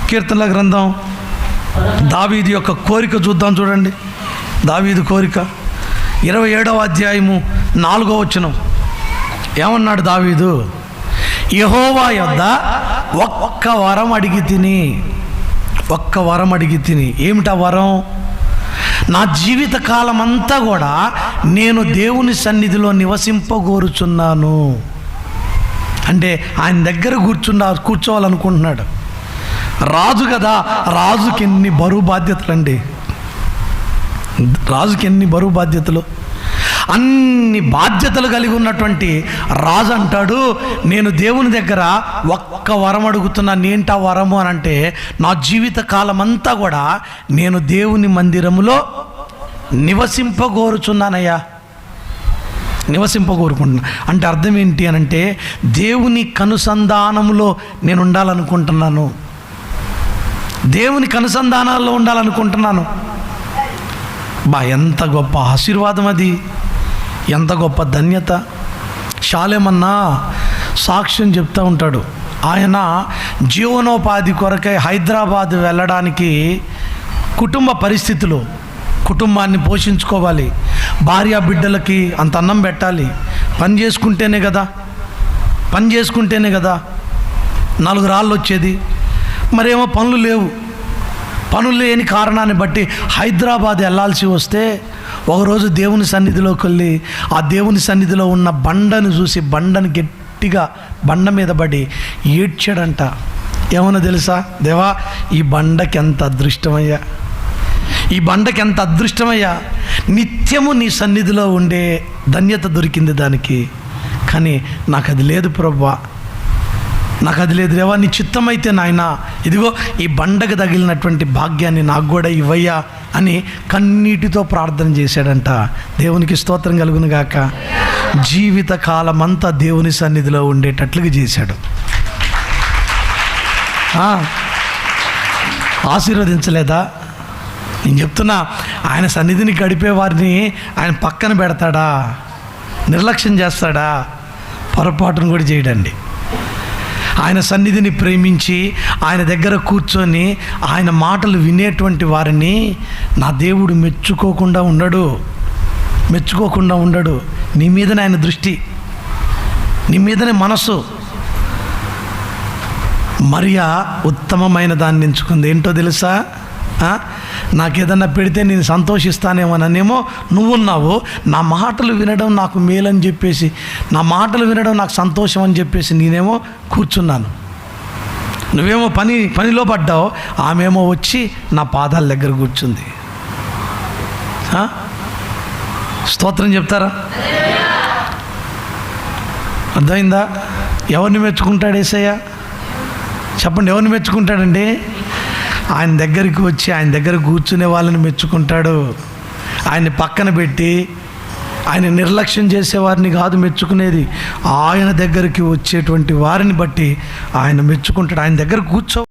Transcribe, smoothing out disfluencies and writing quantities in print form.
కీర్తనల గ్రంథం దావీదు యొక్క కోరిక చూద్దాం. చూడండి, దావీదు కోరిక 27వ అధ్యాయము 4వ వచనం. ఏమన్నాడు దావీదు? యెహోవా యొద్ద ఒక్క వరం అడిగి తిని, ఒక్క వరం అడిగి తిని. ఏమిటా వరం? నా జీవిత కాలం అంతా కూడా నేను దేవుని సన్నిధిలో నివసింపగోరుచున్నాను. అంటే ఆయన దగ్గర కూర్చోవాలనుకుంటున్నాడు. రాజు కదా, రాజుకి ఎన్ని బరువు బాధ్యతలండి, రాజుకి ఎన్ని బరువు బాధ్యతలు. అన్ని బాధ్యతలు కలిగి ఉన్నటువంటి రాజు అంటాడు, నేను దేవుని దగ్గర ఒక్క వరం అడుగుతున్నాను. ఏంటా వరము అని అంటే, నా జీవిత కాలం అంతా కూడా నేను దేవుని మందిరములో నివసింపగోరుచున్నానయ్యా, నివసింపగోరుకుంటున్నా. అంటే అర్థం ఏంటి అని అంటే, దేవుని కనుసంధానములో నేను ఉండాలనుకుంటున్నాను, దేవుని కనుసంధానాల్లో ఉండాలనుకుంటున్నాను. ఎంత గొప్ప ఆశీర్వాదం అది, ఎంత గొప్ప ధన్యత. షాలేమన్నా సాక్ష్యం చెప్తూ ఉంటాడు. ఆయన జీవనోపాధి కొరకై హైదరాబాద్ వెళ్ళడానికి కుటుంబ పరిస్థితులు, కుటుంబాన్ని పోషించుకోవాలి, భార్య బిడ్డలకి అంత అన్నం పెట్టాలి, పని చేసుకుంటేనే కదా 4 రాళ్ళు వచ్చేది. మరేమో పనులు లేవు. పనులు లేని కారణాన్ని బట్టి హైదరాబాద్ వెళ్ళాల్సి వస్తే ఒకరోజు దేవుని సన్నిధిలోకి వెళ్ళి ఆ దేవుని సన్నిధిలో ఉన్న బండను చూసి బండను గట్టిగా బండ మీద పడి ఏడ్చాడంట. ఏమన్నా తెలుసా? దేవా, ఈ బండకి ఎంత అదృష్టమయ్యా, ఈ బండకి ఎంత అదృష్టమయ్యా, నిత్యము నీ సన్నిధిలో ఉండే ధన్యత దొరికింది దానికి. కానీ నాకు అది లేదు ప్రభువా, నాకు అది లేదు దేవా, నీ చిత్తమైతే నాయన ఇదిగో ఈ బండకు తగిలినటువంటి భాగ్యాన్ని నాకు కూడా ఇవ్వయ్యా అని కన్నీటితో ప్రార్థన చేశాడంట. దేవునికి స్తోత్రం కలుగును గాక. జీవిత కాలం అంతా దేవుని సన్నిధిలో ఉండేటట్లుగా చేశాడు. ఆశీర్వదించలేదా? నేను చెప్తున్నా, ఆయన సన్నిధిని గడిపే వారిని ఆయన పక్కన పెడతాడా? నిర్లక్ష్యం చేస్తాడా? పొరపాటును కూడా చేయడండి. ఆయన సన్నిధిని ప్రేమించి ఆయన దగ్గర కూర్చొని ఆయన మాటలు వినేటువంటి వారిని నా దేవుడు మెచ్చుకోకుండా ఉండడు. నీ మీదనే ఆయన దృష్టి, నీ మీదనే మనసు. మరియా ఉత్తమమైన దాన్ని ఎంచుకుంది. ఏంటో తెలుసా? నాకేదన్నా పెడితే నేను సంతోషిస్తానేమోననేమో నువ్వున్నావు. నా మాటలు వినడం నాకు మేలని చెప్పేసి, నా మాటలు వినడం నాకు సంతోషం అని చెప్పేసి నేనేమో కూర్చున్నాను. నువ్వేమో పనిలో పడ్డావు, ఆమెమో వచ్చి నా పాదాల దగ్గర కూర్చుంది. స్తోత్రం చెప్తారా? అర్థమైందా? ఎవరిని మెచ్చుకుంటాడు యేసయ్య? చెప్పండి, ఎవరిని మెచ్చుకుంటాడండి? ఆయన దగ్గరికి వచ్చి ఆయన దగ్గర కూర్చునే వాళ్ళని మెచ్చుకుంటాడు. ఆయన్ని పక్కన పెట్టి ఆయన నిర్లక్ష్యం చేసేవారిని కాదు మెచ్చుకునేది, ఆయన దగ్గరికి వచ్చేటువంటి వారిని బట్టి ఆయన మెచ్చుకుంటాడు. ఆయన దగ్గర కూర్చో.